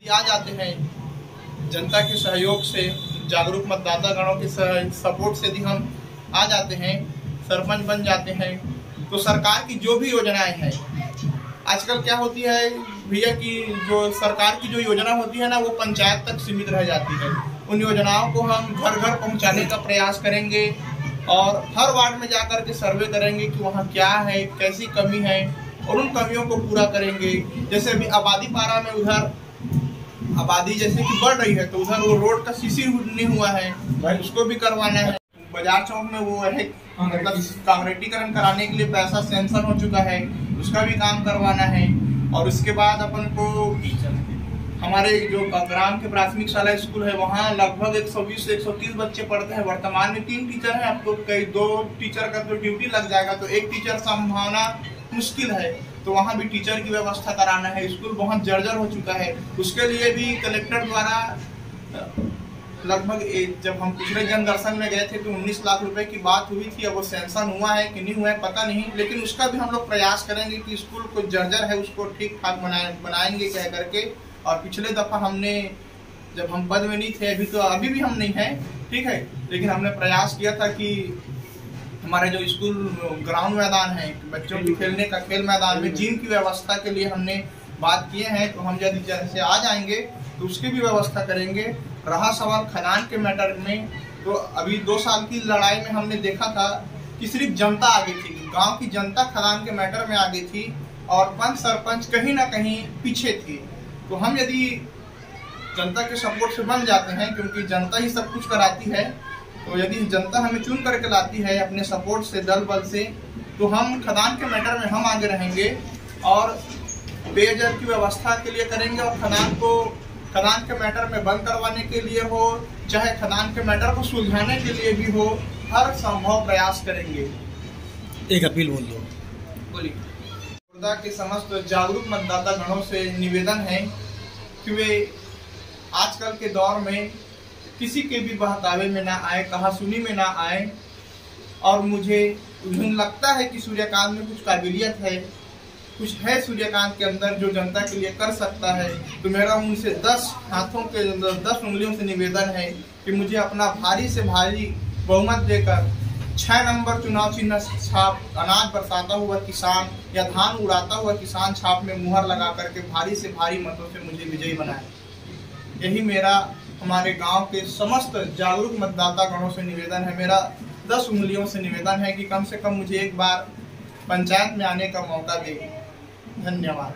आ जाते हैं जनता के सहयोग से, जागरूक मतदाता गणों के सपोर्ट से यदि हम आ जाते हैं, सरपंच बन जाते हैं, तो सरकार की जो भी योजनाएं हैं, आजकल क्या होती है भैया कि जो सरकार की जो योजना होती है ना, वो पंचायत तक सीमित रह जाती है। उन योजनाओं को हम घर घर पहुंचाने का प्रयास करेंगे और हर वार्ड में जाकर के सर्वे करेंगे कि वहाँ क्या है, कैसी कमी है, और उन कमियों को पूरा करेंगे। जैसे अभी आबादी पारा में उधर आबादी जैसे कि बढ़ रही है, तो उधर वो रोड का सीसी नहीं हुआ है, उसको भी करवाना है। बाजार चौक में वो है मतलब कांक्रीटीकरण कराने के लिए पैसा सैंक्शन हो चुका है, उसका भी काम करवाना है। और उसके बाद अपन को हमारे जो ग्राम के प्राथमिक शाला स्कूल है, वहाँ लगभग 120 से 130 बच्चे पढ़ते हैं। वर्तमान में 3 टीचर हैं, अब तो कई 2 टीचर का तो ड्यूटी लग जाएगा, तो 1 टीचर संभावना मुश्किल है, तो वहाँ भी टीचर की व्यवस्था कराना है। स्कूल बहुत जर्जर हो चुका है, उसके लिए भी कलेक्टर द्वारा लगभग जब हम पिछले जन दर्शन में गए थे तो 19 लाख रुपए की बात हुई थी। अब वो सैंक्शन हुआ है कि नहीं हुआ है पता नहीं, लेकिन उसका भी हम लोग प्रयास करेंगे कि स्कूल को जर्जर है उसको ठीक ठाक बनाएंगे कह करके। और पिछले दफा हमने, जब हम पद में नहीं थे, अभी भी हम नहीं है, ठीक है, लेकिन हमने प्रयास किया था कि हमारे जो स्कूल ग्राउंड मैदान है, बच्चों के खेलने का खेल मैदान में जिम की व्यवस्था के लिए हमने बात किए हैं, तो हम यदि जैसे आ जाएंगे तो उसकी भी व्यवस्था करेंगे। रहा सवाल खदान के मैटर में, तो अभी 2 साल की लड़ाई में हमने देखा था कि सिर्फ जनता आगे थी, गांव की जनता खदान के मैटर में आगे थी और पंच सरपंच कहीं ना कहीं पीछे थी। तो हम यदि जनता के सपोर्ट से बन जाते हैं, क्योंकि जनता ही सब कुछ कराती है, तो यदि जनता हमें चुन करके लाती है अपने सपोर्ट से, दल बल से, तो हम खदान के मैटर में हम आगे रहेंगे और पेयजल की व्यवस्था के लिए करेंगे। और खदान के मैटर में बंद करवाने के लिए हो, चाहे खदान के मैटर को सुलझाने के लिए भी हो, हर संभव प्रयास करेंगे। एक अपील बोल दो। बोलिए। खुर्दा के समस्त जागरूक मतदाता गणों से निवेदन है कि वे आजकल के दौर में किसी के भी बहकावे में ना आए, कहासुनी में ना आए। और मुझे लगता है कि सूर्यकांत में कुछ काबिलियत है, कुछ है सूर्यकांत के अंदर जो जनता के लिए कर सकता है। तो मेरा उनसे 10 हाथों के 10 उंगलियों से निवेदन है कि मुझे अपना भारी से भारी बहुमत देकर 6 नंबर चुनाव चिन्ह छाप, अनाज बरसाता हुआ किसान या धान उड़ाता हुआ किसान छाप में मुहर लगा करके भारी से भारी मतों से मुझे विजयी बनाए। यही मेरा हमारे गांव के समस्त जागरूक मतदाता गणों से निवेदन है। मेरा 10 उंगलियों से निवेदन है कि कम से कम मुझे एक बार पंचायत में आने का मौका दें। धन्यवाद।